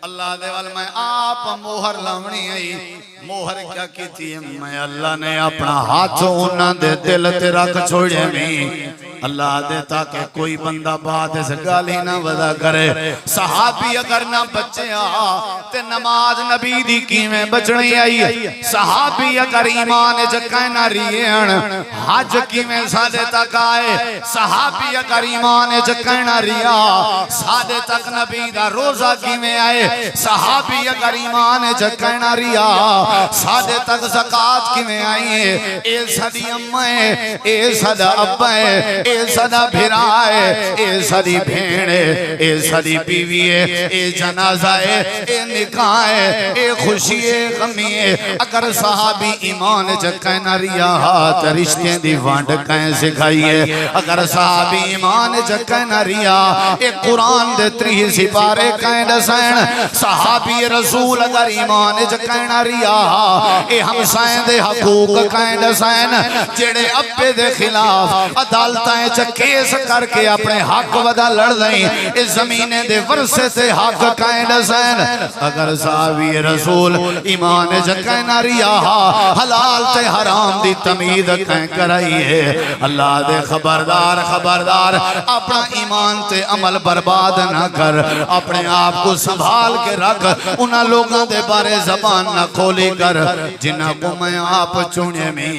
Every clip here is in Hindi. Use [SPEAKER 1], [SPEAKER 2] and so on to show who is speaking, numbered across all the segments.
[SPEAKER 1] अल्लाह दे वाल मैं आप मोहर लावनी आई। मोहर क्या की मैं अल्लाह ने अपना हाथ उन्हां दे दिल ते रख छोड़े नहीं। अल्लाह दे ताकि कोई बंदा बात इस गाली ना वदा करे। सहाबी अगर ना बच्चिया ते नमाज नबी दी किवें बचनी आई। सहाबी अगर ईमान च कहना रियण हज किवें साडे तक आए। सहाबी अगर ईमान च कहना रिया साडे तक नबी दा रोजा किवें आए। सहाबी अगर ईमान च कहना रिया साडे तक ज़कात किवें आई है। ए साडी अम्मा है, ए साडा अब्बा है, ए साडा भिरा है, ए साडी भेण है, ए साडी बीवी है, ए जनाजा है, ए निकाह है, ए खुशी है, गमी है। अगर सहाबी ईमान च कहना रिया हाथ रिश्ते दी वंड कैं सिखाई है। अगर सहाबी ईमान च कहना रिया ए कुरान दे 30 सिपारे कैं दसन। सहाबी रसूल अगर ईमान च कहना रिया ए हमसाए दे हकूक कैं दसन। जेड़े अब्बे दे खिलाफ अदालतां च केस करके अपने हक वदा लड़ दई इस जमीने दे वरसे ते हक कैं दसन। अगर सहाबी रसूल ईमान च कहना रिया हलाल ते हराम दी तमीज कैं कराई है। अल्लाह दे खबरदार खबरदार अपना ईमान ते अमल बर्बाद ना कर। अपने आप को संभाल के रख। उन्हां लोगों दे बारे जबान ना खोली कर जिन्हां को मैं आप चुने में।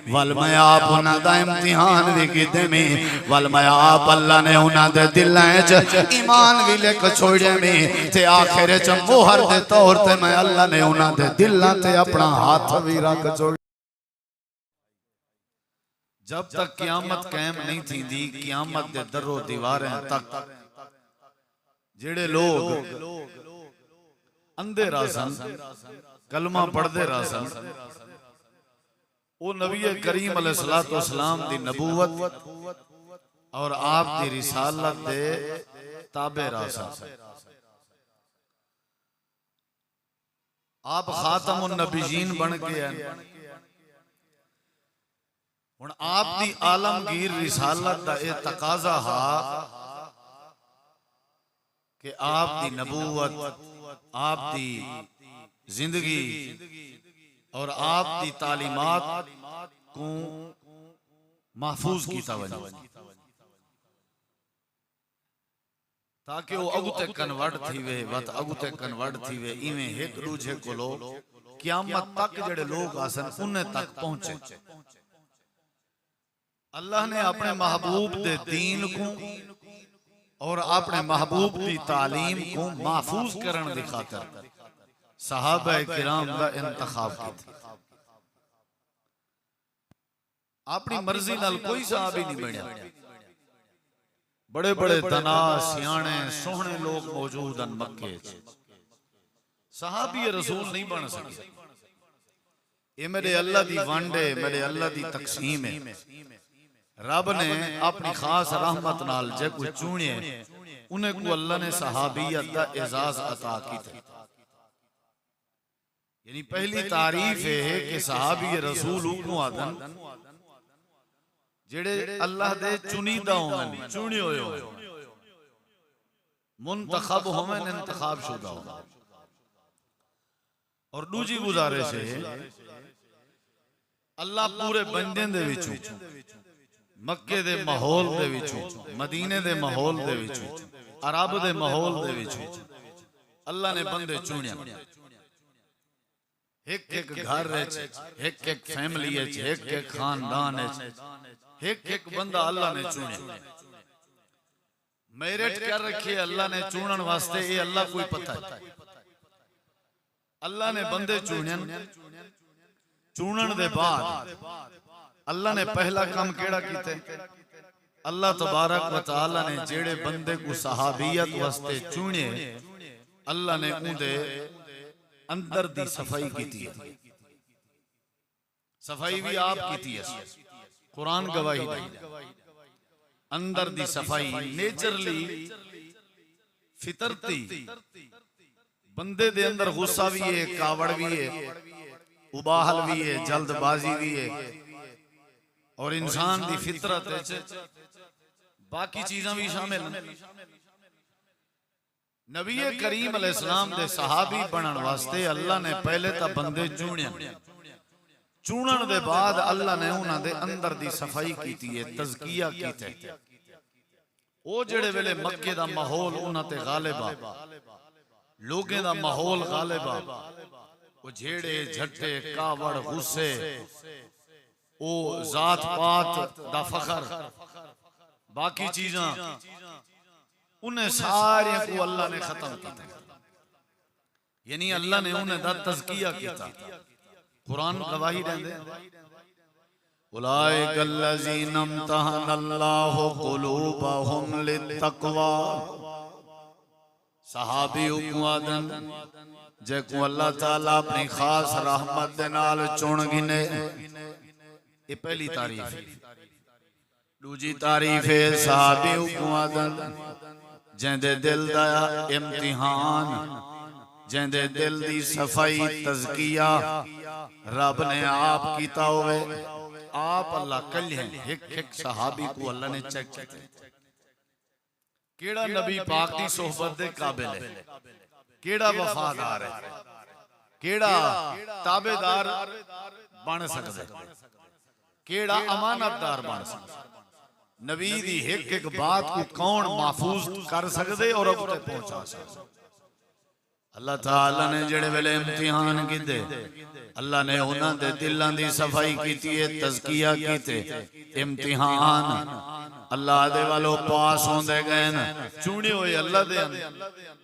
[SPEAKER 1] वल मैं आप उन्हां दा इम्तिहान भी कीते में। वल मैं आप अल्लाह ने उन्हां दे दिलां च ईमान भी लिख छोड़े में ते आखिर च मोहर दे तौर ते मैं अल्लाह ने उन्हां दे दिलां ते अपना हाथ भी रख छोड़। जब तक क़यामत कायम नहीं थींदी क़यामत दे दरो दीवारें तक जेड़े लोग अंधे रासन कलमा पढ़ते रासन वो नबी करीम अलैहिस्सलातु वस्सलाम दी नबूवत और आप दी रिसालत दे ताबे रासन। आप खातमुन नबीयीन बन गए हुण आप दी आलमगीर रिसालत दा ए तकाजा हा कि आप दी नबूवत आप दी जिंदगी और आप दी तालीमात को महफूज कीता वने ताकि वो अगुते कन्वर्ट थी वे वत अगुते कन्वर्ट थी वे इवें एक दूजे कोलो क़यामत तक जेड़े लोग आसन उन्हें तक पहुंचे। अल्लाह ने अपने महबूब दे दीन को और अपने महबूब की तालीम को महफूज करने की खातिर सहाबा किराम का इंतखाब किया। अपनी मर्जी नाल कोई सहाबी नहीं बनया। बड़े बड़े तना सियाने सोहने लोग मौजूद हैं मक्के च। सहाबी रसूल नहीं बन सके। ये मेरे अल्लाह दी वंड है, मेरे अल्लाह दी तकसीम है। रब ने अपनी खास रहमत नाल जे कोई चुने उन्हें को अल्लाह ने सहाबियत दा एजाज अता कीता। यानी पहली तारीफ है कि सहाबी रसूल को आदन जेड़े अल्लाह दे चुनीदा होवन चुने होए हो मुंतखब होवन इंतखाब शुदा हो। और दूजी गुजारिश है अल्लाह पूरे बंदे दे विचों मक्के दे माहौल दे विचों मदीने दे माहौल दे विचों अरब दे माहौल दे विचों अल्लाह ने बंदे चुनिया। एक एक घर एक एक फैमिली एक एक खानदान एक एक बंदा अल्लाह ने चुनिया। मेरिट कर रखी है अल्लाह ने चुनन वास्ते। ये अल्लाह कोई पता है। अल्लाह ने बंदे चुनिया। चुनन दे बाद अल्लाह ने पहला काम केड़ा कीते? अल्लाह तबारक व तआला ने जेड़े बंदे को सहाबियत वास्ते चुने अल्लाह ने उनदे अंदर दी सफाई कीती है। सफाई भी आप कीती है, कुरान गवाही दे। अंदर दी सफाई नेचरली फितरती बंदे दे अंदर गुस्सा भी है, कावड़ भी है, उबाहल भी है, जल्दबाजी भी है और इंसान दी फितरत बाकी चीज़ां भी शामिल हैं। नबी करीम अलैहिस्सलाम दे सहाबी बनन वास्ते अल्लाह ने पहले तो बंदे चुने, चुनन दे बाद अल्लाह ने उन्हां दे अंदर दी सफाई कीती है, तज़किया कीते। ओ जेड़े वेले मक्के दा माहौल उन्हां ते गालिब आ, लोगों दा माहौल गालिब आ, ओ झेड़े झट्टे कावड़ गुस्से ओ जात पात दा फखर बाकी चीज़ां उन्हें सारे को अल्लाह ने खत्म किया, यानी अल्लाह ने उन्हें दा तज़किया किया। कुरान गवाही देंदे उलाइकल्लज़ीना इम्तहनल्लाहु क़ुलूबहुम लित्तक़वा, सहाबी उम्मदन जे को अल्लाह ताला अपनी खास रहमत दे नाल चुन गिने। ये पहली तारीफ। दूजी तारीफ है सहाबी उम्मदन जेंदे दिल दा इम्तिहान, जेंदे दिल दी सफाई तज़किया रब ने आप कीता होवे। आप अल्लाह कल हैं, एक सहाबी को अल्लाह ने चेक किया केड़ा नबी पाक दी सोहबत दे काबिल है, केड़ा वफादार है, केड़ा ताबेदार बन सकदा है, केड़ा अमानतदार बन सकदा। नबी दी एक एक बात को कौन महफूज कर सकदे और अब तक पहुंचा सकदे। अल्लाह ताला ने जेड़े वेले इम्तिहान कीते अल्लाह ने उन्हां दे दिलां दी सफाई कीती है, तज़किया कीते। इम्तिहान अल्लाह दे वालों पास होंदे गए न, चुने हुए अल्लाह दे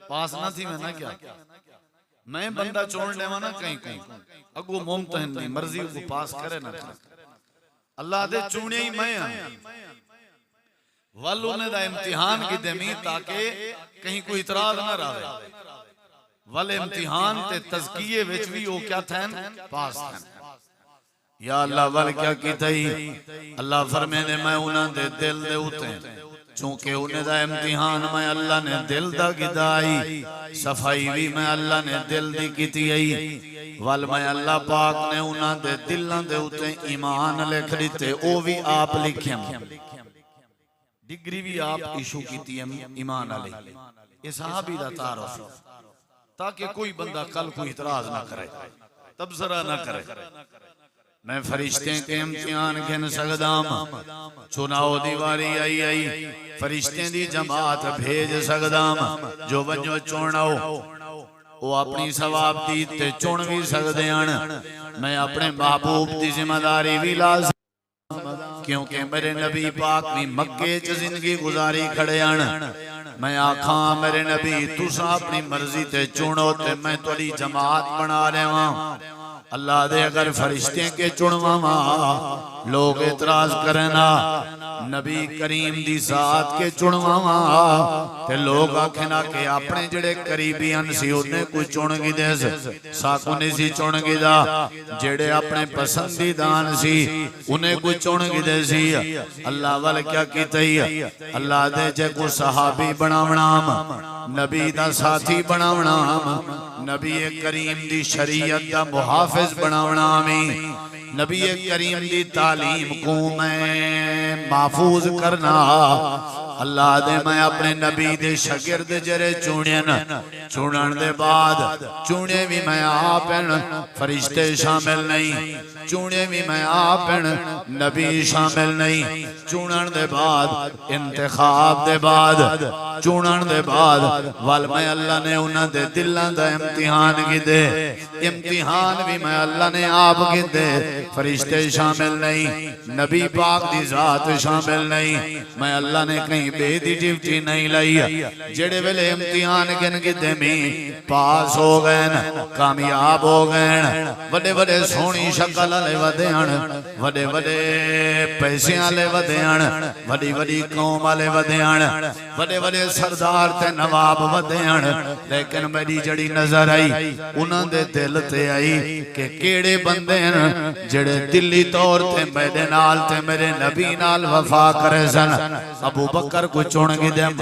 [SPEAKER 1] पास ना थी। मैं ना क्या मैं बंदा चुन लेवा ना कहीं कहीं अगो मुमतहन दी मर्जी को पास करे ना करे, अल्लाह दे चुने ही मैं वल उन्हें दा इम्तिहान की देमी ताकि कहीं कोई इतराज ना रहे। वल इम्तिहान ते तज़किये विच भी वो क्या थैन पास थैन। या अल्लाह वल क्या कीता ही अल्लाह फरमांदे मैं उन्हां दे दिल दे उते चूंकि उन्हें दा इम्तिहान मैं अल्लाह ने दिल दा गिदाई, सफाई भी मैं अल्लाह ने दिल दी कीती आई। वल मैं अल्लाह पाक ने उन्हां दे दिलां दे उते ईमान लिख दिते, ओ भी आप लिखे, डिग्री भी आप इशू कीती है ईमान वाली। ये सहाबी दा तारुफ ताकि कोई बंदा कल कोई इतराज ना करे, तबसरा ना करे। मैं फरिश्ते के इम्तिहान गिन सकदा, चुनाव दी वारी आई फरिश्ते दी जमात भेज सकदा, जो वजो चुनाओ वो अपनी सवाब दी ते चुन भी सकदे हन। मैं अपने महबूब दी जिम्मेदारी भी ला, क्योंकि मेरे नबी पाक भी मक्के च जिंदगी गुजारी खड़े हन। मैं आखा मेरे नबी तुसा अपनी मर्जी ते चुनो ते मैं तुहाडी जमात बना लेवा। अल्लाह दे अगर फरिश्ते के चुनवावा लोग इतराज करना, नबी करीम दी जात के चुनवावा ते लोग आखना कि अपने जेड़े करीबियन सी उन्हें कोई चुन गिदे साकू नहीं सी चुन गिदा, जेड़े अपने पसंदीदान सी उन्हें कोई चुन गिदे सी। अल्लाह वाल क्या कीता अल्लाह दे जे को सहाबी बनावना, नबी दा साथी बनावना, नबी करीम दी शरीयत दा मुहाफिज बनावना, नबी करीम दी तालीम को मैं महफूज करना। अल्लाह दे मैं अपने नबी दे शागिर्द जरे चुनन, चुनन दे बाद चुने भी मैं आप फरिश्ते शामिल नहीं, चुने भी मैं आप नबी शामिल नहीं। चुनन दे बाद इंतखाब दे बाद चुनन दे बाद वल मैं अल्लाह ने उन्हां दे दिलां दा इम्तिहान कीते, इम्तिहान भी मैं अल्लाह ने आप कीते। फरिश्ते शामिल नहीं, नबी पाक दी जात शामिल नहीं, मैं अल्लाह ने कहीं बेदी ड्यूटी नहीं लाई। जेड़े वेले इम्तिहान गिन कीते मी पास हो गए, कामयाब हो गए, बड़े बड़े सोहनी शक्ल वाले वधे हन, बड़े बड़े पैसे वाले वधे हन, बड़ी बड़ी कौम वाले वधे हन, बड़े बड़े सरदार ते नवाब वधे हन। लेकिन मेरी जड़ी नजर आई उन्हां दे दिल ते आई कि केड़े बंदे हन जेड़े दिली तौर ते मेरे नाल ते मेरे नबी नाल वफा करे सन। अबू बकर को चुन गिदम,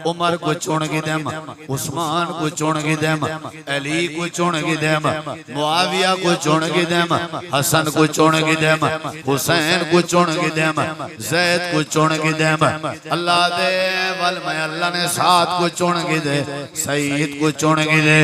[SPEAKER 1] उमर को चुन गिदम, उस्मान को चुन गिदम, अली को चुन गिदम, मुआविया को चुन गिदम, हसन हसन को चुन गिदम हुसैन को चुन गिदम जैद को चुन गिदम अल्लाह दे वल मैं अल्लाह ने साद को चुन गिदे सईद को चुन गिदे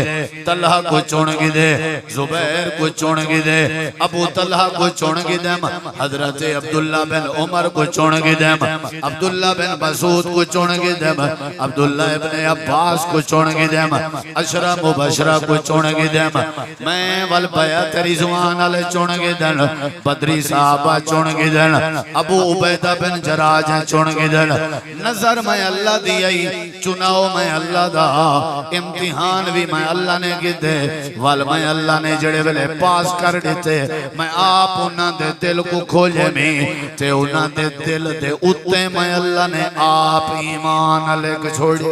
[SPEAKER 1] तलहा को चुन गिदे जुबैर को चुन गिदे अबू तलहा को चुन गिदम हजरत अब्दुल्ला बिन उमर को चुन गिदम अब्दुल्ला बिन मसूद को चुन गिदम अब्दुल्ला इब्न अब्बास को चुन गिदम अशरा मुबशरा को चुन गिदम मैं वल बैत रिजवान वाले चुन गिदन बदरी साहबा चुन गिदन अबू उबैदा बिन जराज चुन गिदन नजर मैं अल्लाह दी आई चुनाव मैं अल्लाह दा इम्तिहान भी मैं अल्लाह ने गिदे वल मैं अल्लाह ने जड़े वेले पास कर दिते मैं आप उन्हां दे दिल को खोले मी ते उन्हां दे दिल दे उत्ते मैं अल्लाह ने आप ईमान लेके छोड़ी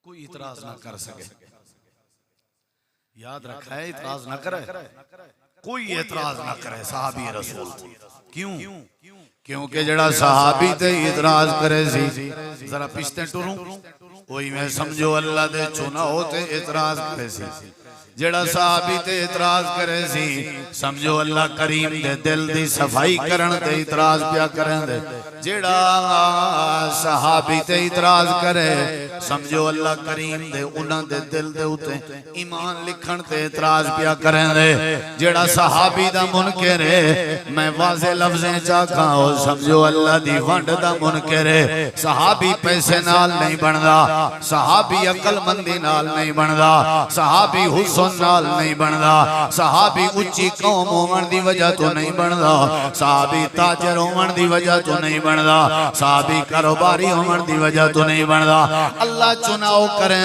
[SPEAKER 1] कोई इतराज ना कर सके याद रखा है इतराज ना करे कोई एतराज ना करे सहाबी रसूल क्यों क्योंकि जड़ा सहाबी ते इतराज करे सी जरा पिछते टुरूं कोई मैं समझो अल्लाह दे चुना होते इतराज करे सी जड़ा सहाबी ते इतराज करे सी समझो अल्लाह करीम दे दिल दी सफाई करन ते इतराज पिया करन दे जेड़ा सहाबी ते इतराज करे समझो अल्लाह करीम दे उन्हां दे दिल दे उते ईमान लिखण ते इतराज पिया करन दे जेड़ा सहाबी दा मुनकर है मैं वाज़े लफ्ज़ें चा कहां समझो अल्लाह दी वंड दा मुनकर है सहाबी पैसे नाल नहीं बनदा सहाबी अकलमंदी नाल नहीं बनदा सहाबी हुस्न नाल नहीं बनदा सहाबी उच्ची कौम होवन दी वजह तो नहीं बनदा सहाबी ताजर होवन दी वजह तो नहीं बनदा सहाबी कारोबारी होवन दी वजह तो नहीं बनदा अल्लाह चुनाव करे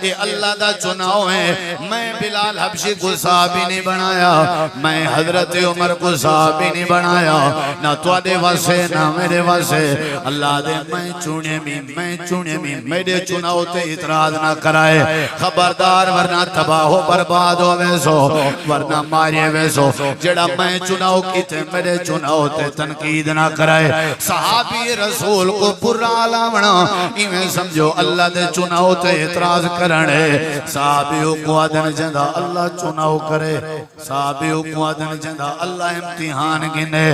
[SPEAKER 1] ये अल्लाह दा चुनाव है मैं बिलाल हबशी को सहाबी नहीं बनाया मैं हजरत उमर को सहाबी नहीं बनाया ना तुहाडे वास्ते ना मेरे वास्ते अल्लाह दे मैं चुने मी मेरे चुनाव ते इतराज ना कराए खबरदार वरना तबाह हो बर्बाद हो वैसो वरना मारे वैसो जेड़ा मैं चुनाव कीते मेरे चुनाव ते तनकीद ना कराए सहाबी रसूल को बुरा लावना इवें समझो अल्लाह दे चुनाव ते इतराज करने सहाबी को आदन जंदा अल्लाह चुनाव करे सहाबी को आदन जंदा अल्लाह इम्तिहान गिने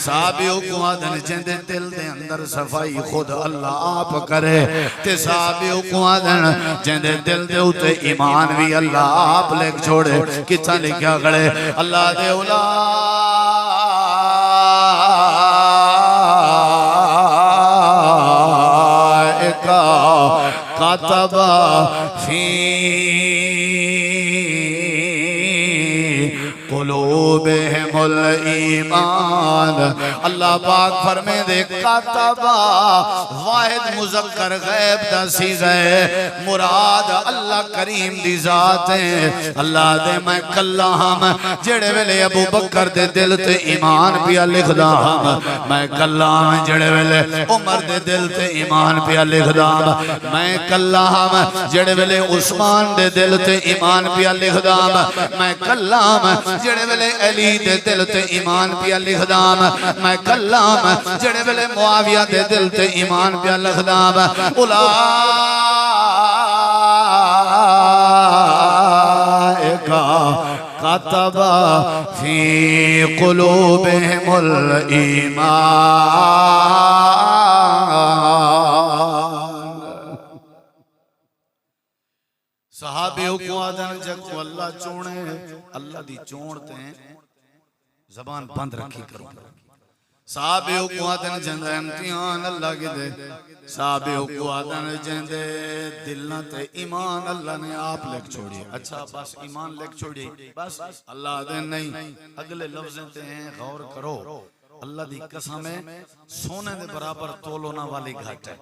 [SPEAKER 1] सहाबी को आदन जंदे दिल दे अंदर सफाई खुद अल्लाह आप करे ते सहाबी को आदन जंदे दिल दे उते ईमान भी अल्लाह आप लेके छोड़े किथा लिखा गले अल्लाह दे उलाइका कतबा फी कुलूबिहिमुल ईमान अल्लाह पाक फरमे दे कातबा वाहिद मुज़क्कर गैब दा सीगा है मुराद अल्लाह करीम दी जात है अल्लाह दे मैं कल्ला हम जेड़े वेले अबू बकर दे दिल ते ईमान पिया लिखदा हम मैं कल्ला हम जेड़े वेले उमर दे दिल ते ईमान पिया लिखदा हम मैं कल्ला हम जेड़े वेले उस्मान दे दिल ते ईमान पिया लिखदा हम मैं कल्ला हम जेड़े वेले अली दे दिल ते ईमान पिया लिखदा मैं कल्ला जेड़े वेले मुआविया दे दिल ते ईमान पिया लिखदा उलाइका कतबा फी कुलूबिहिमुल ईमान सहाबियों को आदन जग को अल्लाह चुने अल्लाह दी चोणते जबान बंद रखी करो साहबियों को आदन जंदे इम्तिहान अल्लाह के दे साहबियों को आदन जंदे दिलों ते ईमान अल्लाह ने आप लिख छोड़ी अच्छा बस ईमान लिख छोड़ी बस अल्लाह दे नहीं अगले लफ्ज़ें ते हैं गौर करो अल्लाह दी कसम है सोने दे बराबर तोलोना वाली घाट है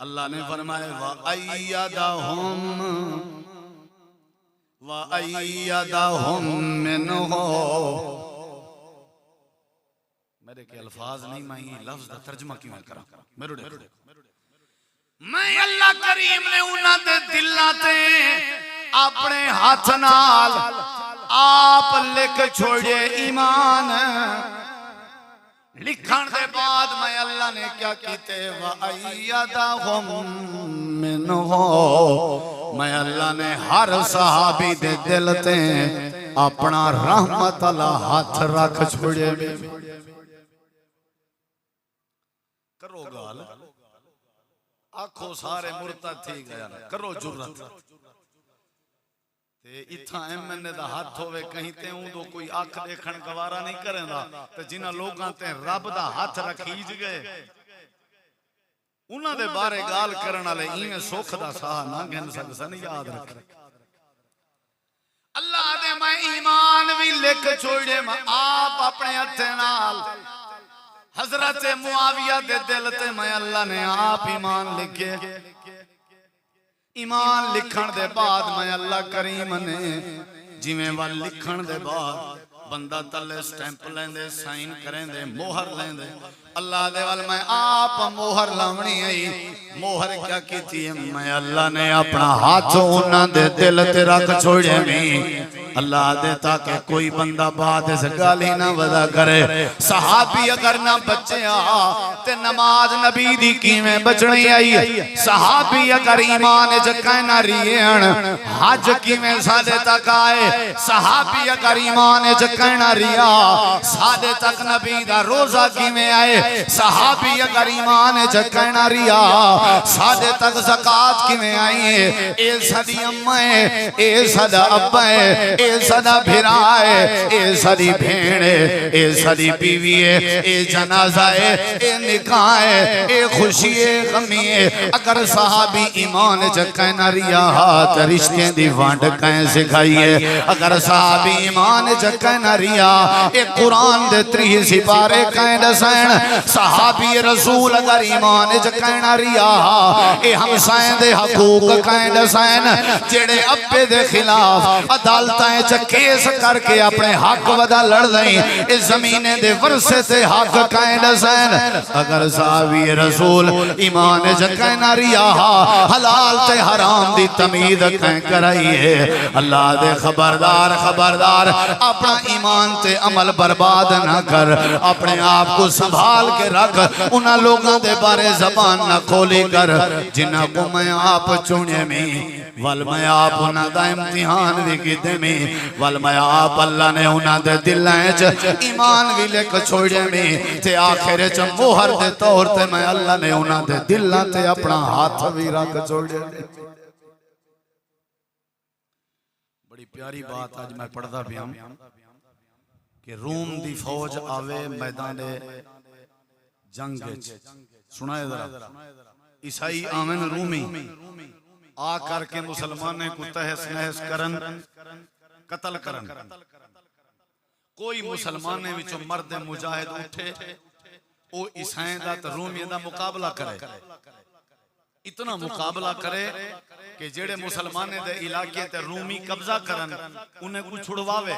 [SPEAKER 1] अल्लाह ने फरमाया व अय्यदहुम मिनहु मेरे के अल्फाज नहीं मैं ये लफ्ज दा तर्जुमा क्यों करा मेरे मैं अल्लाह करीम ने उन्हां दे दिलां ते अपने हाथ नाल आप लिख छोड़े ईमान लिखण दे बाद मैं अल्लाह ने क्या कीते व अय्यदहुम मिनहु मैं अल्लाह ने हर सहाबी दे दिल ते अपना रहमत अला हाथ रख छोड़े करो गाल आखो सारे मुर्तद थी गया करो जुर्रत ते इथा एमएनए दा हाथ होवे कहीं ते उदो कोई आंख देखण गवारा नहीं करेंदा ते जिन्हां लोगां ते रब दा हाथ रखीज गए उन्हां दे बारे गाल करन वाले इवें सुख दा साह ना गिन सकसन याद रख अल्लाह दे मैं ईमान भी लिख छोड़े मैं आप अपने हथे नाल हजरत मुआविया दे दिल ते मैं अल्लाह ने आप ईमान लिखे ईमान लिखण दे बाद मैं अल्लाह करीम ने जिवें वा लिखण दे बाद बंदा तले स्टैंप लेंदे साइन करेंदे मोहर लेंदे अल्लाह दे वाल मैं आप मोहर लावनी आई मोहर क्या कीती है मैं अल्लाह ने अपना हाथ उन्हां दे दिल ते रख छोड़े मी अल्लाह दे ताकि कोई बंदा बाद इस गाली ना वदा करे सहाबी अगर ना बच्चिया ते नमाज नबी दी किवें बचनी आई सहाबी अगर ईमान च कहना रियण हज किवें साडे तक आए सहाबी अगर ईमान च कहना रिया साडे तक नबी दा रोजा किवें आए सहाबी अगर ईमान च कहना रिया साडे तक ज़कात किवें आई है ए साडी अम्मा है ए साडा अब्बा है ए सदा भिरा है ए सदी भेड़ है ए सदी बीवी है ए जनाजा है ए निकाह है ए खुशी है गमी है अगर सहाबी ईमान च कहना रिया हाथ रिश्ते दी वंड कह सिखाई है अगर सहाबी ईमान च कहना रिया ए कुरान दे 30 सिपारे कह दसन सहाबी रसूल अगर ईमान च कहना रिया ए हमसाए दे हकूक कह दसन जेड़े अब्बे दे खिलाफ अदालतां केस करके अपने हक वदा लड़ रही इस जमीने दे वरसे ते हक कायद सैन अगर साहबी रसूल ईमान च कहना रिया हलाल ते हराम दी तमीज कह कराई है अल्लाह दे खबरदार खबरदार अपना ईमान ते अमल बर्बाद ना कर अपने आप को संभाल के रख उन्हां लोगों दे बारे जबान ना खोली कर जिन्हां को मैं आप चुने में वल मैं आप उन्हां दा इम्तिहान भी कीते में वल मैं आप अल्लाह ने उन्हां दे दिलां च ईमान भी लिख छोड़े में ते आखिर च मोहर दे तौर ते मैं अल्लाह ने उन्हां दे दिलां ते अपना हाथ भी रख छोड़े। बड़ी प्यारी बात आज मैं पढ़दा पिया कि रूम दी फौज आवे मैदान जंग विच सुनाए जरा ईसाई आवन रूमी आ करके मुसलमाने को तहस नहस करन कतल करन कोई मुसलमाने विचों मर्द मुजाहिद उठे ओ ईसाई दा ते रूमी दा मुकाबला करे इतना मुकाबला करे कि जेड़े मुसलमाने दे इलाके ते रूमी कब्जा करन उन्हें को छुड़वावे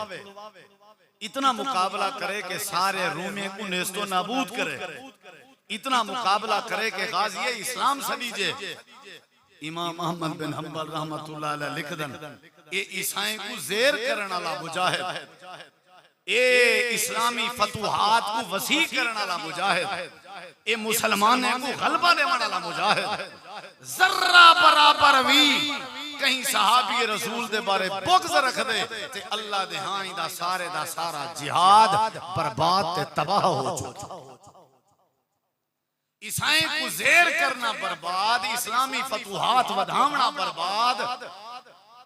[SPEAKER 1] इतना मुकाबला करे कि सारे रूमी को नेस्तो नाबूद करे इतना मुकाबला करे कि गाजी इस्लाम सदीजे इमाम अहमद बिन हंबल रहमतुल्लाह अलैह लिख दन ए ईसाई को ज़ेर करने वाला मुजाहिद ए इस्लामी फतुहात को वसी करने वाला मुजाहिद ए मुसलमाने को गलबा देने वाला मुजाहिद जर्रा बराबर भी कहीं सहाबी रसूल दे बारे बुग़्ज़ रख दे ते अल्लाह दे हां दा सारा जिहाद बर्बाद ते तबाह हो चुका ईसाई को ज़ेर करना बर्बाद इस्लामी फतुहात वधावना बर्बाद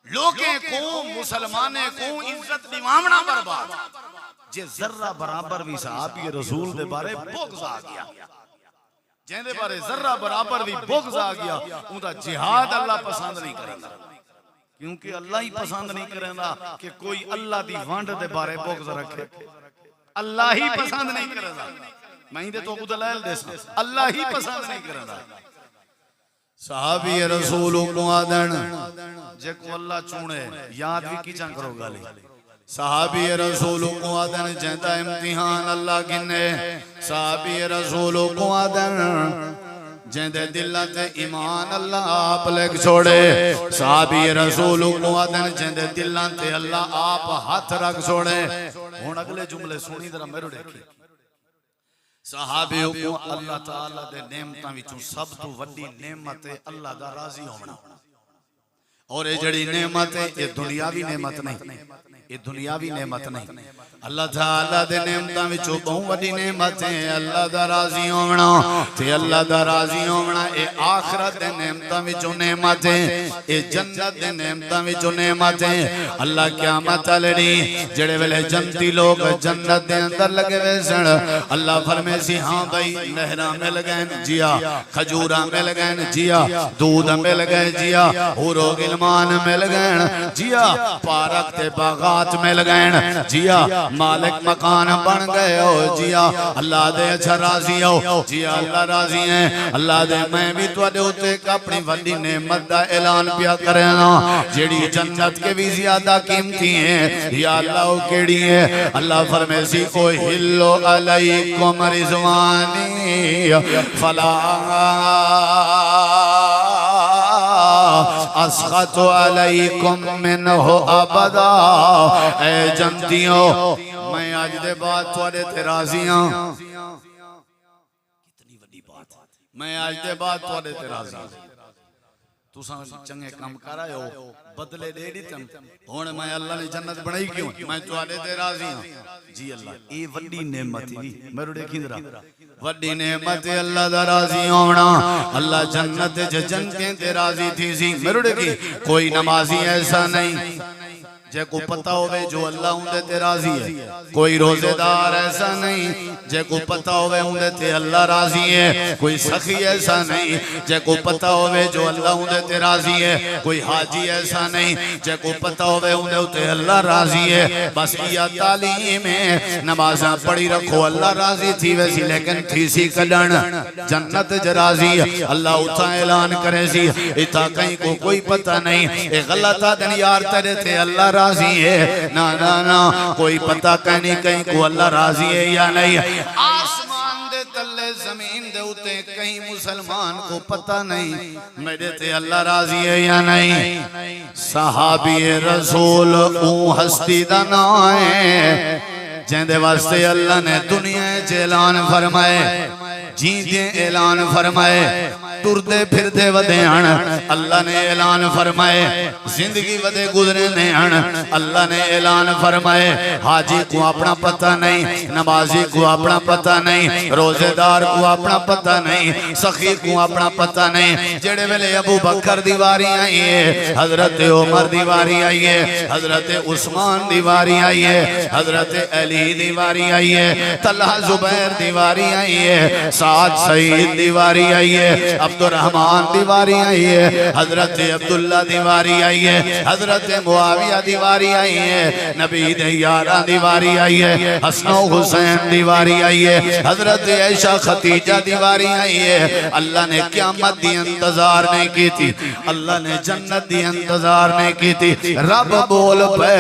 [SPEAKER 1] लोगे को मुसलमाने को इज्जत दिवावना बर्बाद जे जर्रा बराबर भी सहाबी रसूल दे बारे बुग़्ज़ आ गया जेंदे बारे जर्रा बराबर भी बुग़्ज़ आ गया उनका जिहाद अल्लाह पसंद नहीं करेंदा क्योंकि अल्लाह ही पसंद नहीं करेंदा कि कोई अल्लाह दी वंड दे बारे बुग़्ज़ रखे अल्लाह ही पसंद नहीं करेंदा मैं दे तो दलाल दे अल्लाह ही पसंद नहीं करदा सहाबी रसूल को आदन जे को अल्लाह चुने याद भी की चां करो गाली सहाबी रसूल को आदन जेंदा इम्तिहान अल्लाह गिने सहाबी रसूल को आदन जेंदे दिल ते ईमान अल्लाह आप लिख छोड़े सहाबी रसूल को आदन जेंदे दिल ते अल्लाह आप हाथ रख छोड़े हुन अगले जुमले सुनी जरा मेरो देखी सहाबियों को अल्लाह ताला दे नेमतां विचों सब तो वड्डी नेमत है अल्लाह दा राजी होना और ये जड़ी नेमत है ये दुनियावी नेमत नहीं ये दुनियावी नेमत नहीं। अल्लाह ताला दे नेमतां विचों बहुत वड्डी नेमत है अल्लाह दा राजी होना ते अल्लाह दा राजी होना। ये आखिरत दे नेमतां विचों नेमत है, ये जन्नत दे नेमतां विचों नेमत है। अल्लाह क़यामत लड़ी जेड़े वेले जन्नती लोग जन्नत दे अंदर लगे हुए सन, अल्लाह फरमाए सी हां भाई नहरां मिल गए जिया, खजूरां मिल गए जिया, दूध मिल गए जिया, हूरो गिलमान मिल गए जिया, पारक ते बागात मिल गए जिया, मालिक मकान बन गए हो जिया। अल्लाह दे अच्छा राजी हो जिया, अल्लाह राजी है। अल्लाह दे मैं भी तुहाडे उत्ते अपनी वड्डी नेमत दा ऐलान पिया करना जेड़ी जन्नत के भी ज्यादा कीमती है। या अल्लाह वो केड़ी है? अल्लाह फरमाए सी ओ हिल्लो अलैकुम रिज़वानी फला अस्खतु अलैकुम मिनहु अबदा। ए जन्नतियों मैं आज दे बाद तुहाडे ते राजी हां। कितनी बड़ी बात, मैं आज दे बाद तुहाडे ते राजी हां। तुसां चंगे काम कर आए हो, बदले दे दितम, हुण मैं अल्लाह ने जन्नत बनाई क्यों? मैं तुहाडे ते राजी हां जी। अल्लाह ए वड्डी नेमत ही मेरे देखी जरा, वड्डी नेमत है अल्लाह दा राजी होना। अल्लाह जन्नत च जन्नतें ते राजी थी सी मेरे देखी। कोई नमाजी ऐसा नहीं जे को पता होवे जो अल्लाह उंदे ते राजी है, कोई रोजेदार ऐसा नहीं जे को पता होवे उंदे ते अल्लाह राजी है, कोई सखी ऐसा नहीं जे को पता होवे जो अल्लाह उंदे ते राजी है, कोई हाजी ऐसा नहीं जे को पता होवे उंदे उते अल्लाह राजी है। बस या तालीम है नमाज़ां पढ़ी रखो अल्लाह राजी थी वैसी, लेकिन थी सी कदन जन्नत ज राजी। अल्लाह उथा ऐलान करे सी इथा कहीं को कोई पता नहीं, ए गलत आदन यार तेरे ते अल्लाह राजी है। ना ना ना कोई पता कहनी कहीं को अल्लाह राजी है या नहीं। आसमान दे तले जमीन दे उते कहीं मुसलमान को पता नहीं मेरे ते अल्लाह राजी है या नहीं। सहाबी रसूल ऊ हस्ती दा नाम है जिंदे वास्ते अल्लाह ने दुनिया च ऐलान फरमाए, जींदे ऐलान फरमाए, टुरदे फिरदे वदे हन अल्लाह ने ऐलान फरमाए, जिंदगी वदे गुजरे ने हन अल्लाह ने ऐलान फरमाए। हाजी को अपना पता नहीं, नमाजी को अपना पता नहीं, रोजेदार को अपना पता नहीं, सखी को अपना पता नहीं। जेड़े वेले अबू बकर दी वारी आई है, हजरत उमर दी वारी आई है, हजरत उस्मान दी वारी आई है, हजरत अली दी वारी आई है, तलहा जुबैर दी वारी आई है, साद सईद दी वारी आई है, अब्दुर्रहमान दीवारी आई है, हजरत अब्दुल्ला दीवारी आई है, हजरत मुआविया दीवारी आई है, नबी दे यारा दीवारी आई है, हसन हुसैन दीवारी आई है, हजरत आयशा खतीजा दीवारी आई है। अल्लाह ने क़यामत दी इंतजार नहीं की थी, अल्लाह ने जन्नत दी इंतजार नहीं की थी। रब बोल पे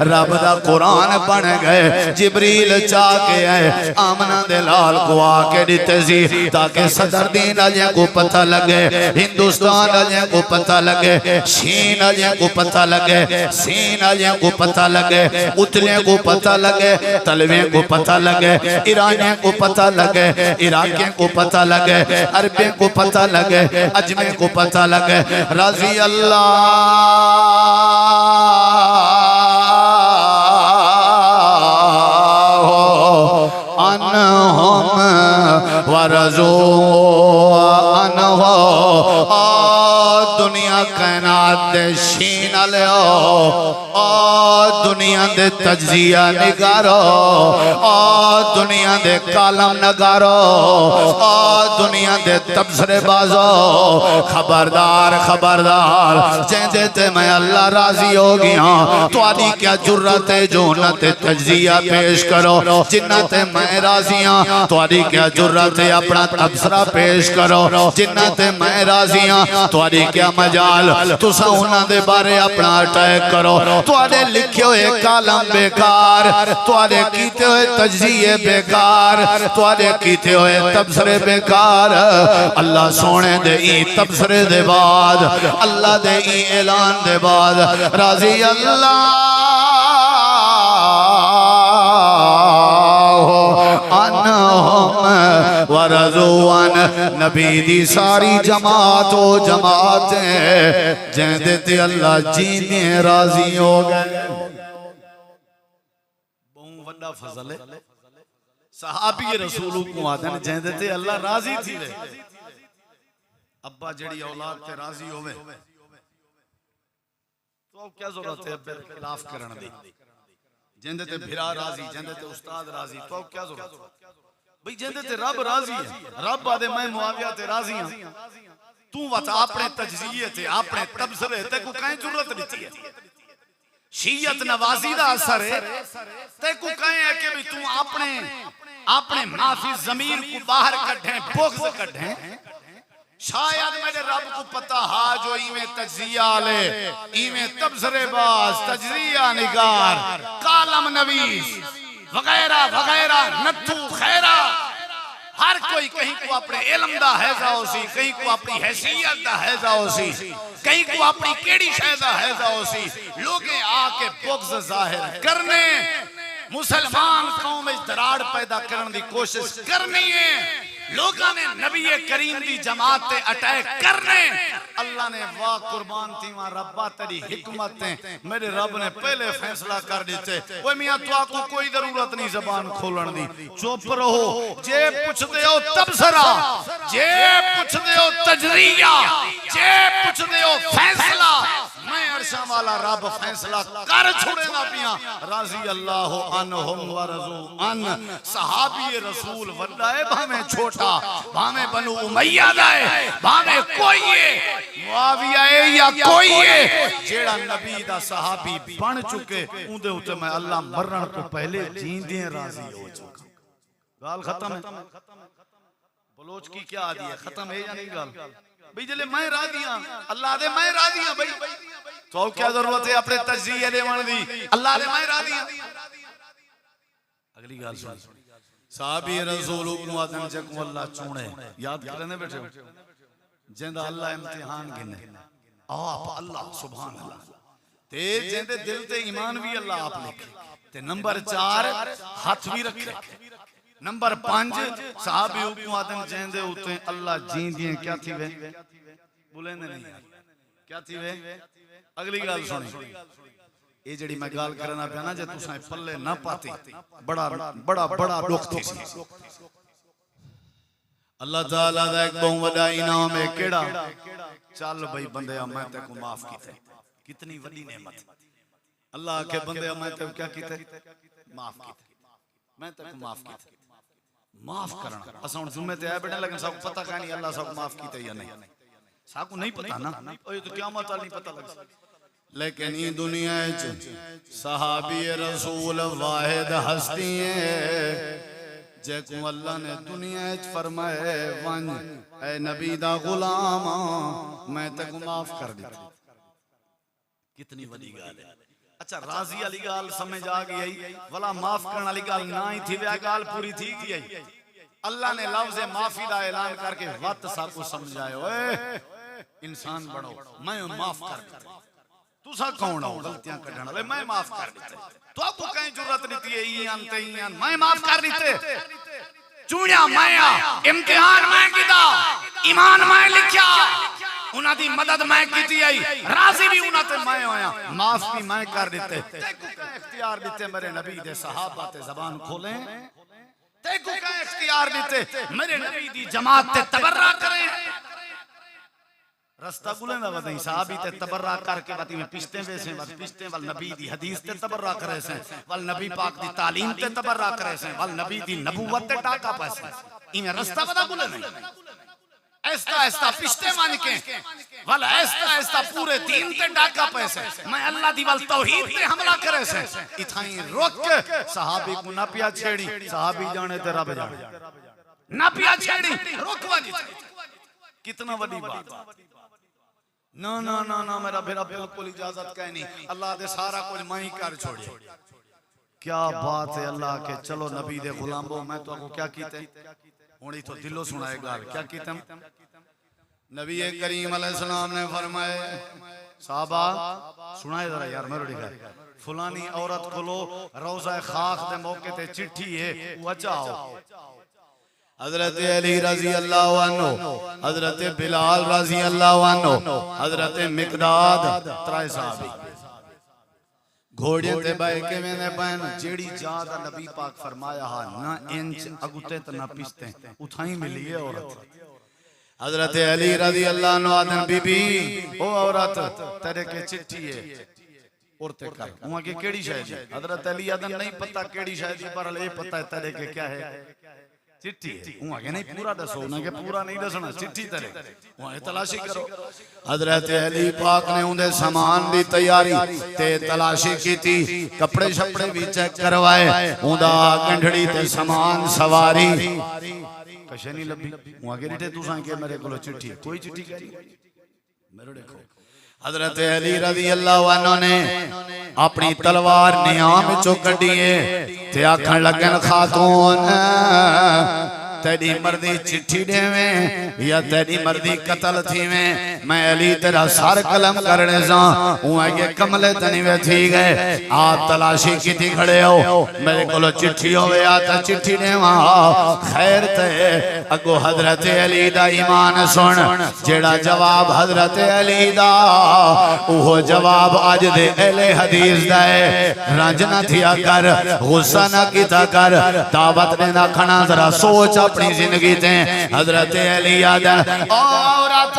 [SPEAKER 1] रब दा कुरान बन गए, जिब्रील चाह के आए आमना दे लाल को आके दिते सी ताकि सदर दीन अलिया को पता लगे, हिंदुस्तान वाले को पता लगे, चीन वाले को पता लगे, सीन वाले को पता लगे, उतले को पता लगे, तलवे को पता लगे, ईरानियों को पता लगे, इराकियों को पता लगे, अरबियों को पता लगे, अजमेर को पता लगे। रज़ी अल्लाह अनहुम वरज़ू दुनिया कायनात दे शीन आलियो, दुनिया दे तज्जिया निगारो, दुनिया दे कालम नगारो, दुनिया दे तबसरे बाजो। खबरदार खबरदार जेंदे ते मैं अल्लाह राजी हो गया, तुहाडी क्या जुर्रत है जो उन्हां ते तज्जिया पेश करो, जिन्हां ते मैं राजी हां तुहाडी क्या जुर्रत है अपना तबसरा पेश करो, जिन्हां ते मैं राजी हां तुहाडी क्या मजाल तुसा उन्हां दे बारे अपना अटैक करो। तुहाडे लिखे हुए कालम बेकार, तुहाडे कीते हुए तज्जिए बेकार, तुहाडे कीते हुए तबसरे बेकार। अल्लाह सोने दे ई तबसरे दे बाद, अल्लाह दे ई ऐलान दे बाद राजी अल्लाह वरज़ुअन नबी दी सारी जमात हो जमात है जेंदे ते अल्लाह जी ने राजी हो गए। वड्डा फजल है सहाबी रसूल को आदन जेंदे ते अल्लाह राजी थी वे अब्बा जड़ी औलाद ते राजी होवे तो क्या जरूरत है अब्बे खिलाफ करन दी जेंदे ते भिरा राजी जेंदे ते उस्ताद राजी तो क्या जरूरत भाई जेंदे ते रब राजी है रब आदे मैं मुआविया ते राजी हां तू वत अपने तजजिए ते अपने तबसरे ते को काई जरूरत नहीं है शियत नवाजी दा असर है ते को काई है कि भी तू अपने अपने माफी जमीन को बाहर कढे बुग़्ज़ कढे शायद मेरे रब को पता हा जो इवें तजजिया ले इवें तबसरे बाज तजजिया निगार कालम नवीस वगैरह वगैरह नथु खैरा हर कोई कहीं को अपने इल्म दा हैजा होसी कहीं को अपनी हैसियत दा हैजा होसी कहीं को अपनी केड़ी शय दा हैजा होसी लोगे आके बुग़्ज़ जाहिर करने मुसलमान कौम में दराड़ पैदा करने की कोशिश करनी है लोगों ने नबी करीम की जमात पे अटैक करने अल्लाह ने वाह कुर्बान थी वहां रब्बा तेरी हिकमत है मेरे रब ने पहले फैसला कर दिते ओए मियां तुआको कोई जरूरत नहीं जबान खोलण दी चुप रहो जे पूछदे हो तबसरा जे पूछदे हो तजरिया जे पूछदे हो फैसला मैं अरशा वाला रब फैसला कर छोड़ेगा पिया राजी अल्लाह अनहुम व रज़ू अन सहाबी रसूल वड्डा है भावे छोटा भावे बनु उमैया दा है भावे कोई है मुआविया है या कोई है जेड़ा नबी दा सहाबी बन चुके उंदे उते मैं अल्लाह मरण तो पहले जींदे राजी हो चुका गाल खत्म है बलोच की क्या आदि है खत्म है या नहीं गाल भाई जले मैं राजी हां अल्लाह दे मैं राजी हां भाई तो क्या जरूरत है अपने तजजिए देवन दी अल्लाह दे मैं राजी हां अगली गाल सुन साहबी रसूल को आदम जक अल्लाह चुने याद करने बैठे जेंदा अल्लाह इम्तिहान गिने आप अल्लाह सुभान अल्लाह ते जेंदे दिल ते ईमान भी अल्लाह आप लिखे ते नंबर 4 हाथ भी रखे नंबर 5 साहबी को आदम जेंदे उते अल्लाह जींदिए क्या थी वे बोलेंदे नहीं क्या थी वे अगली गाल सुनी ये जड़ी मैं गाल करना पिया ना जे तुसा पल्ले ना पाती बड़ा बड़ा बड़ा दुख थी अल्लाह ताला दा एक बहुत बड़ा इनाम है केड़ा चल भाई बंदे मैं ते को माफ कीते कितनी बड़ी नेमत अल्लाह के बंदे मैं ते क्या कीते माफ कीते मैं ते को माफ कीते माफ करना असा हुन जुम्मे ते आए बेटा लेकिन सब पता का नहीं अल्लाह सब माफ कीते या नहीं साकू नहीं पता ना ओए तो क़यामत वाली नहीं पता लग लेकिन ये दुनिया सहाबी रसूल वाहिद हस्ती है जेको अल्लाह ने दुनिया फरमाए वन ए नबी दा गुलाम मैं ते को माफ कर दिता कितनी बड़ी गाल है अच्छा राजी वाली गाल समझ आ गई वाला माफ करने वाली गाल ना ही थी वे गाल पूरी थी अल्लाह ने लफ्ज़ माफी दा ऐलान करके वत सब को समझायो ओए इंसान बनो मैं माफ कर देता तुसा कौन हो गलतियां कढण वाले मैं माफ कर देते तो आपको कहीं जरूरत नहीं थी ईयान ते ईयान मैं माफ कर देते चूड़िया मैं इम्तिहान मैं कीता ईमान मैं लिखया उना दी मदद मैं कीती आई राजी भी उना ते मैं होया माफ भी मैं कर देते तेको का इख्तियार देते मेरे नबी दे सहाबा ते ज़बान खोले तेको का इख्तियार देते मेरे नबी दी जमात ते तबर्रा करें रास्ता बुलेंदा वदई साहबी ते तबर्रा करके वती में पिस्ते वैसे वत पिस्ते वल नबी दी हदीस ते तबर्रा करे से वल नबी पाक दी तालीम ते तबर्रा करे से वल नबी दी नबूवत ते टाका पासे इने रास्ता बदा बुले नहीं ऐसा ऐसा पिस्ते मान के वल ऐसा ऐसा पूरे दीन ते टाका पासे मैं अल्लाह दी वल तौहीद पे हमला करे से इथाई रोक के सहाबी को ना पिया छेड़ी सहाबी जाने ते रब जाने ना पिया छेड़ी रोकवा दी कितना बड़ी बात ना ना ना ना मेरा फिर बिल्कुल इजाजत कह नहीं अल्लाह दे सारा कुछ मैं ही कर छोड़े क्या बात है अल्लाह के चलो नबी दे गुलामो मैं तो आपको क्या कीते हुणी तो दिलो सुनाए गाल क्या कीते नबी करीम अलैहिस्सलाम ने फरमाए साहबा सुनाए जरा यार मेरे घर फलानी औरत को लो रोज़ा खाक दे मौके ते चिट्ठी है वचाओ हजरत अली रजी अल्लाह अन्हु हजरत बिलाल रजी अल्लाह अन्हु हजरत मिकदाद त्राय साहबी घोड़ियां ते बाए किवें ने पैन जेड़ी जात नबी पाक फरमाया हा ना इंच अगुते त ना पिछते उठाई मिली है औरत हजरत अली रजी अल्लाह अन्हु आदन बीबी ओ औरत तेरे के चिट्ठी है औरते कर वहां के केड़ी शायद हजरत अली आदन नहीं पता केड़ी शायद पर ये पता है तेरे के क्या है चिट्ठी है वहां के नहीं पूरा दसो ना के पूरा नहीं दसना चिट्ठी तेरे वहां तलाशी करो हजरत अली पाक ने उनके सामान दी तैयारी ते तलाशी की थी कपड़े छपड़े भी चेक करवाए उनदा गंढड़ी ते सामान सवारी कशे नहीं लभी वहां के रिठे तुसा के मेरे को चिट्ठी कोई चिट्ठी करी मेरे देखो हजरत अली रजी अल्लाह अन्हु ने अपनी तलवार नियाम चो कढी ते आखन लगन खातून तेरी मर्जी चिट्ठी देवें या तेरी मर्जी कत्ल थीवें मैं अली तेरा सर कलम करने सा ये कमले तनी वे थी गए आप तलाशी की थी खड़े हो मेरे को चिट्ठी होवे आता चिट्ठी देवा खैर ते अगो हजरत अली दा ईमान सुन जेड़ा जवाब हजरत अली दा ओहो जवाब अज दे अहले हदीस दा है रंज ना थिया कर गुस्सा ना कीता कर दावत देना खाना जरा सोच अपनी जिंदगी ते हजरत अली आदन औरत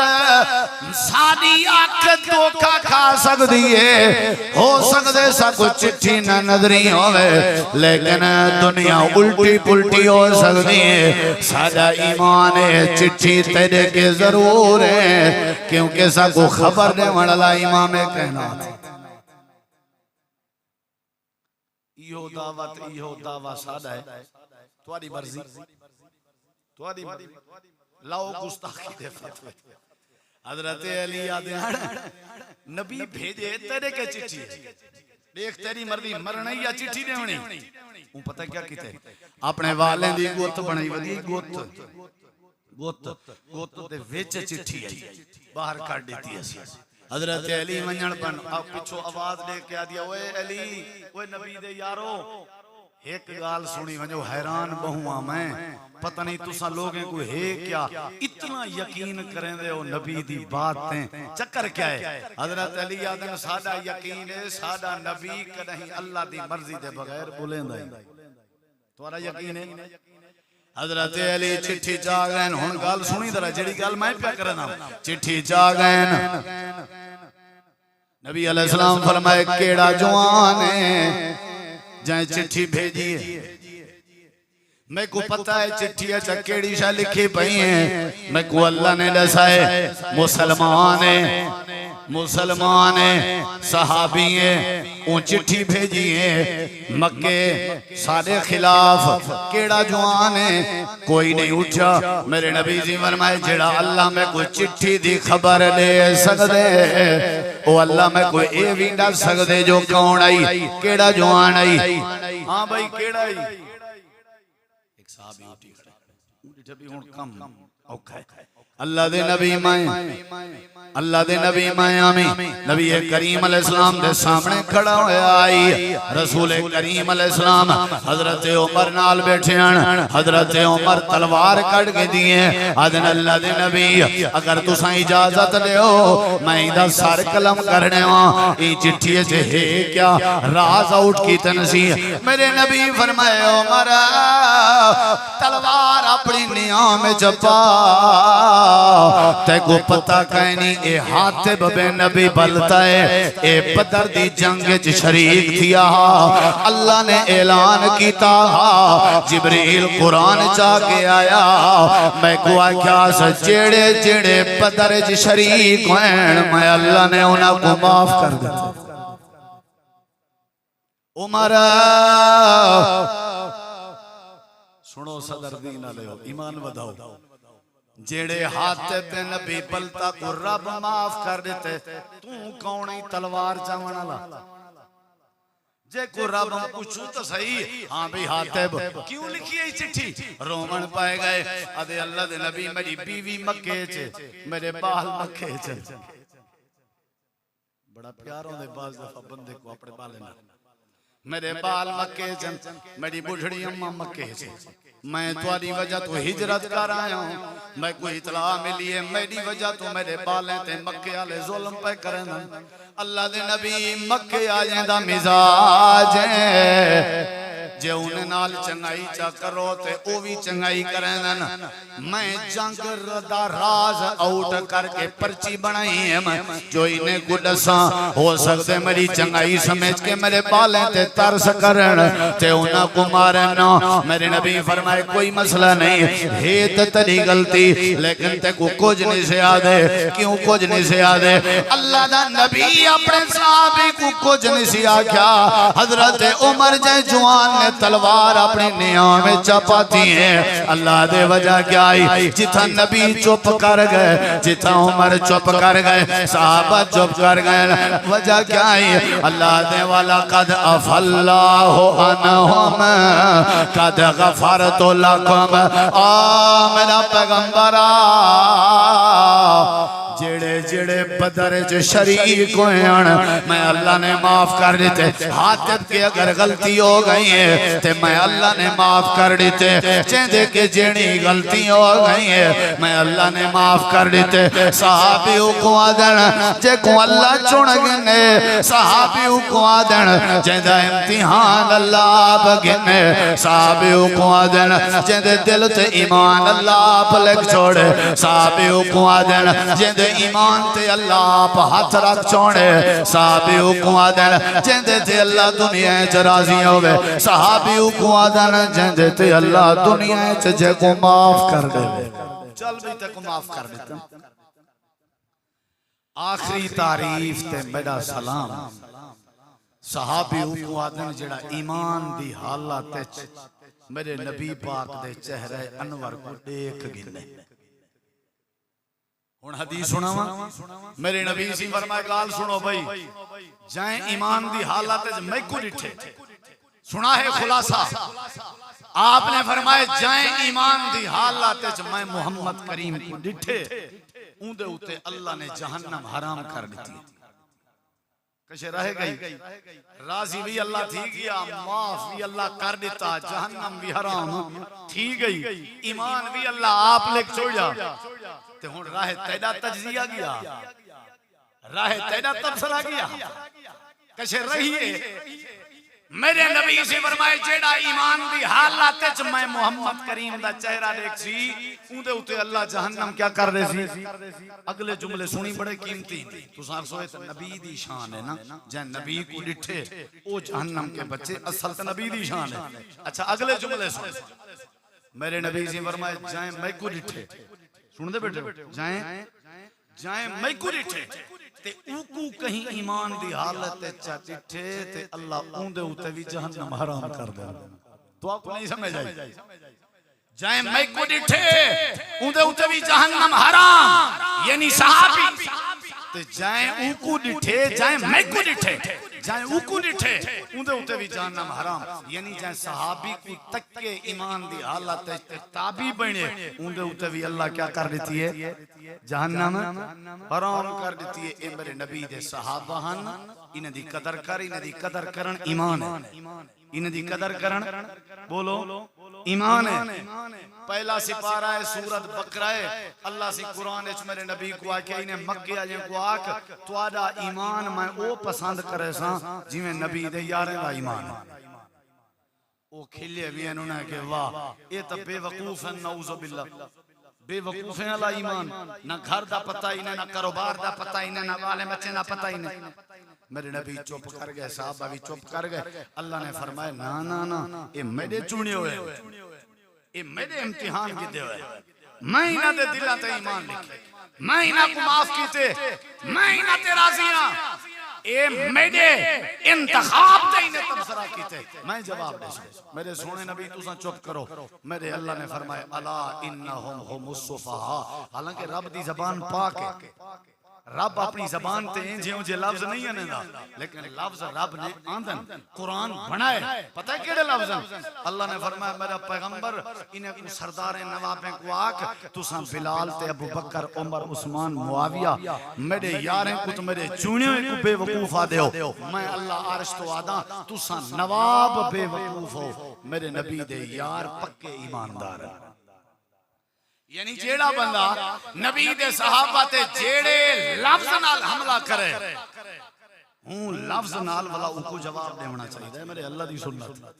[SPEAKER 1] साडी अख धोखा खा सकदी है हो सकदे सब चिट्ठी ना नजरी होवे लेकिन दुनिया उल्टी पुल्टी हो सकदी है साडा ईमान है चिट्ठी तेरे के जरूर है क्योंकि सबको खबर दे वाला इमाम है कहना इहो दावा साडा है तुम्हारी मर्जी लाओ गुस्ताखी दे फतवे हजरत अली आदन नबी भेजे तेरे के चिट्ठी देख तेरी मर्जी मरना या चिट्ठी देवनी वो पता क्या कीते अपने वाले दी गुत बनाई वदी गुत दे विच चिट्ठी आई बाहर काट देती है हजरत अली वंजन पन पिछो आवाज दे के आ दिया ओए अली ओए नबी दे यारो एक गाल सुनी वजो हैरान बहुआ मैं पता नहीं तुसा लोगों को है क्या इतना यकीन करें दे ओ नबी दी बातें चक्कर क्या है हजरत अली आदम साडा यकीन है साडा नबी कहीं अल्लाह दी मर्जी दे बगैर बोलेंदा है तुम्हारा यकीन है हजरत अली चिट्ठी चा गए हुन गल सुनी जरा जेड़ी गल मैं पे करना चिट्ठी चा गए नबी अलैहि सलाम फरमाए केड़ा जवान है जाए चिट्ठी भेजी है मैं को पता है चिट्ठी अच्छा केड़ी शा लिखी पई है मैं को अल्लाह ने दसाए मुसलमान है सहाबी है वो चिट्ठी भेजी है मक्के सारे खिलाफ केड़ा जवान है कोई नहीं उठा मेरे नबी जी फरमाए जेड़ा अल्लाह में कोई चिट्ठी दी खबर ले सकदे ओ अल्लाह में कोई ए भी दस सकदे जो कौन आई केड़ा जवान आई हां भाई केड़ा आई एक साहब उठी खड़े भी हुन कम औखा है अल्लाह दे नबी मायामी नबी करीम अलैहिस्सलाम दे सामने खड़ा होया आई रसूल करीम अलैहिस्सलाम हजरत उमर नाल बैठे हन हजरत उमर तलवार कट के दिए आदन अल्लाह दे नबी अगर तुसा इजाजत देओ मैं इदा सर कलम करने वा ई चिट्ठी च है क्या राज आउट की तनसी मेरे नबी फरमाए उमर तलवार अपनी नियाम में जपा ते को पता कहनी ए हाथे बबे नबी बलता है ए बदर दी जंग च शरीक थिया अल्लाह ने ऐलान कीता जिब्रील कुरान चा के आया मैं को आख्या जेड़े जेड़े बदर च शरीक हैं मैं अल्लाह ने उन्हां को माफ कर दिता उमर सुनो सदर दी ना ले ईमान वधाओ जेड़े हाथ पे नबी बलता को रब माफ कर देते तू कौन ही तलवार चावण वाला जे को रब पूछू तो सही हां भाई हातिब क्यों लिखी है चिट्ठी रोमन पाए गए अदे अल्लाह दे नबी मेरी बीवी मक्के च मेरे बाल मक्के च बड़ा प्यार होंदे बाज दफा बंदे को अपने बाले नाल मेरे बाल मक्के च, मेरी बुढ़ड़ी अम्मा मक्के च, मैं तुम्हारी वजह तो हिजरत कर आया हूं, मैं कोई इतला मिली है मेरी वजह तो मेरे बालें ते मक्के वाले जुल्म पे करन। अल्लाह दे नबी मक्के आले दा मिजाज है जे उन्हें नाल चंगाई चा करो ते ओ भी चंगाई करन। मैं जंग दा राज आउट करके पर्ची बनाई है मैं जो इन्हें को दसा हो सकते मेरी चंगाई समझ के मेरे बालें ते तरस करन ते उन्हां को मारन। मेरे नबी फरमाए कोई मसला नहीं है ते तेरी गलती लेकिन ते को कुछ नहीं से आदे। क्यों कुछ नहीं से आदे? अल्लाह दा नबी अपने साहबी को कुछ नहीं से आख्या। हजरत उमर जै जवान ने तलवार अपनी नियाह में चपाती है। अल्लाह दे वजह क्या आई? जिथा नबी चुप कर गए, जिथा उमर चुप कर गए, साहबा चुप कर गए, वजह क्या आई? अल्लाह दे वाला कद अफल्लाहु अन्हुम कद गफरतु लकुम। आ मेरा पैगंबरा जेड़े जेड़े बदर च शरीक होए मैं अल्लाह ने माफ कर देते। हाथ के अगर गलती हो गई है ते मैं अल्लाह ने माफ कर देते। जेदे के जेड़ी गलती हो गई है मैं अल्लाह ने माफ कर देते। सहाबी को आदन जे को अल्लाह चुन गने, सहाबी को आदन जेदा इम्तिहान अल्लाह बगने, सहाबी को आदन जेदे दिल ते ईमान अल्लाह लिख छोड़े, सहाबी को आदन जेदे ईमान ते अल्लाह आप हाथ रख छोड़े, सहाबी को आदन जेंदे ते अल्लाह दुनिया च राजी होवे, सहाबी को आदन जेंदे ते अल्लाह दुनिया च जे को माफ कर दे। चल भी ते को माफ कर देता। आखिरी तारीफ ते मेरा सलाम सहाबी को आदन जेड़ा ईमान दी हालत च मेरे नबी पाक दे चेहरे अनवर को देख गिने। हुण हदीस सुनावा मेरे नबी सी फरमाए गाल सुनो भाई जाए ईमान दी हालत मैं को डिठे सुना है खुलासा। आपने फरमाए जाए ईमान दी हालत मैं मोहम्मद करीम को डिठे उंदे उते अल्लाह ने जहन्नम हराम कर दी। कशे रह गई राजी भी अल्लाह थी गया, माफ भी अल्लाह कर देता, जहन्नम भी हराम थी गई, ईमान भी अल्लाह आप लेके छोड़ा ते हुण राह तेरा तजजिया गया, राह तेरा तबसरा गया। कशे रहिए मेरे नबी से फरमाए जेड़ा ईमान दी हालत च मैं मोहम्मद करीम दा चेहरा देख सी उंदे उते अल्लाह जहन्नम क्या कर रहे सी। अगले जुमले सुनी बड़े कीमती तुसां सोए ते नबी दी शान है ना, जे नबी को डिठे ओ जहन्नम के बच्चे असल ते नबी दी शान है। अच्छा अगले जुमले सुन मेरे नबी से फरमाए जाए मैं को डिठे सुन दे बेटे जाए जाए मैं को डिठे ते ऊकू कहीं ईमान दी हालत च डिठे ते अल्लाह उंदे उते भी जहन्नम हराम कर दे। तो आपको नहीं समझ आई? जाए मैं को डिठे उंदे उते भी जहन्नम हराम यानी सहाबी ते जाए ऊकू डिठे जाए मैं को डिठे जाए ऊकू डिठे उंदे उते भी जहन्नम हराम यानी जाए सहाबी को तक के ईमान दी हालत ताबी बने उंदे उते भी अल्लाह क्या कर देती है जहन्नम हराम कर देती है। ए मेरे नबी दे सहाबा हन इन्हां दी कदर कर, इन्हां दी कदर करन ईमान है, इन्हां दी कदर करन बोलो ईमान है। पहला सिपारा है सूरत बकरा है। अल्लाह से कुरान विच मेरे नबी को आके इन्हें मक्के आजे को आख तुहाडा ईमान मैं ओ पसंद करे सा जिवें नबी दे यारें दा ईमान है। ओ खिले भी उन्होंने के वाह ये तो बेवकूफ है, नऊज़ बिल्लाह बेवकूफ है अला ईमान। ना घर दा पता ही ना कारोबार दा पता ही ना वाले बच्चे दा पता ही नहीं। मेरे नबी चुप कर गए, साहबा भी चुप कर गए। अल्लाह ने फरमाया ना ना ना ये मेरे चुने हुए, ये मेरे इम्तिहान कीते हुए, मैं इन्हां दे दिलां ते ईमान लिखे, मैं इन्हां को माफ कीते, मैं इन्हां ते राजी हां, ए मेरे इंतखाब ते इन्हें तबसरा कीते, मैं जवाब दे सकदा। मेरे सोने नबी तुसा चुप करो। मेरे अल्लाह ने फरमाया अला इन्नहुम हुमुस सुफहा, हालांकि रब दी ज़बान पाक है, रब अपनी जबान ते जिउं जे लफ्ज नहीं आनेदा, लेकिन लफ्ज रब ने आंदन कुरान बनाए। पता है केड़े लफ्ज? अल्लाह ने फरमाया मेरा पैगंबर इन्हें को सरदार नवाबे को आख तुसा बिलाल ते अबू बकर उमर उस्मान मुआविया मेरे यारें को तो मेरे चुने को बेवकूफ आ देओ। मैं अल्लाह अर्श तो आदा तुसा नवाब बेवकूफ हो, मेरे नबी दे यार पक्के ईमानदार। यानी जेड़ा बंदा नबी दे सहाबा ते जेड़े लफ्ज नाल हमला करे हूं लफ्ज नाल वाला उनको जवाब देना चाहिए। मेरे अल्लाह दी सुन्नत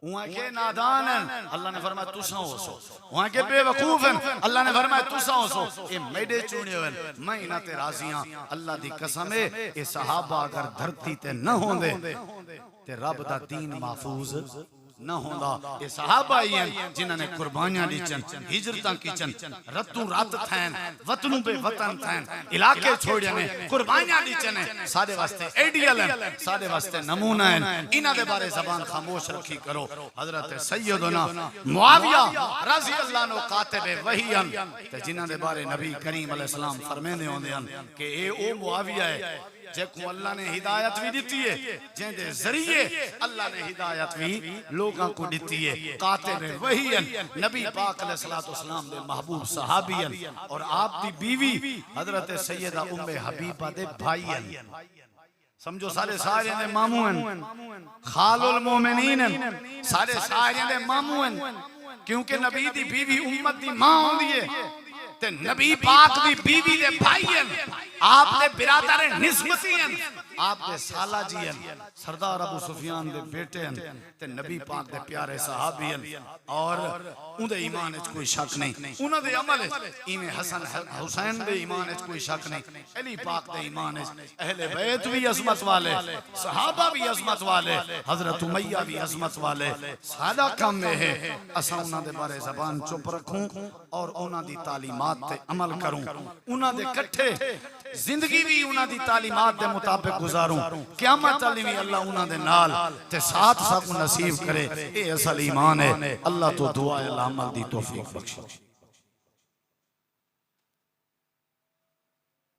[SPEAKER 1] वहां के नादान हैं, अल्लाह ने फरमाया तुसा होसो। वहां के बेवकूफ हैं, अल्लाह ने फरमाया तुसा होसो। ए मेरे चुने हैं, मैं इना ते राजी हां। अल्लाह दी कसम है ए सहाबा अगर धरती ते न होंदे ते रब दा दीन महफूज न होंदा। ये सहाबा ही हैं जिन्हां ने कुर्बानियां दीचन, हिजरतां कीचन, रतों रात थैन, वतनों पे वतन थैन, इलाके छोड़े ने, कुर्बानियां दीचन है। साडे वास्ते आइडियल हैं, साडे वास्ते नमूना हैं। इन्हां दे बारे ज़बान खामोश रखी करो। हजरत सैयदना मुआविया रज़ी अल्लाह नो कातिबे वही हैं ते जिन्हां दे बारे नबी करीम अलैहि सलाम फरमांदे होंदे हैं कि ए ओ मुआविया है जेको अल्लाह ने हिदायत भी दी है, जेंदे जरिए अल्लाह ने हिदायत भी लोगों को दी है। कातिब वही हैं, नबी पाक अलैहिस्सलातु वस्सलाम दे महबूब सहाबी हैं और आप दी बीवी हजरत सैयदा उम्मे हबीबा दे भाई हैं। समझो सारे सारे दे मामू हैं, खालुल मोमिनीन हैं, सारे सारे दे मामू हैं। क्योंकि नबी दी बीवी उम्मत दी मां होंदी है ते नबी पाक दी बीवी दे भाई हैं। आप दे बिरादर निस्बती हैं, आप दे साला जी हैं, सरदार अबू सुफियान दे बेटे हैं ते नबी पाक दे प्यारे सहाबी हैं। और उनदे ईमान विच कोई शक नहीं, उन्हां दे अमल इवें हसन हुसैन दे ईमान विच कोई शक नहीं। अली पाक दे ईमान विच अहले बैत भी अजमत वाले, सहाबा भी अजमत वाले, हजरत उमैया भी अजमत वाले। सादा काम है असां उन्हां दे बारे ज़बान चुप रखूं और उन्हां दी तालीमात ते अमल करूं, उन्हां दे इकट्ठे जिंदगी भी उन्हां दी तालीमात दे मुताबिक गुजारूं। क़यामत तक भी अल्लाह उन्हां दे नाल ते साथ सब नसीब करे। ये असल ईमान है। अल्लाह तो दुआ अल्लाह अमल दी तौफीक बख्शे।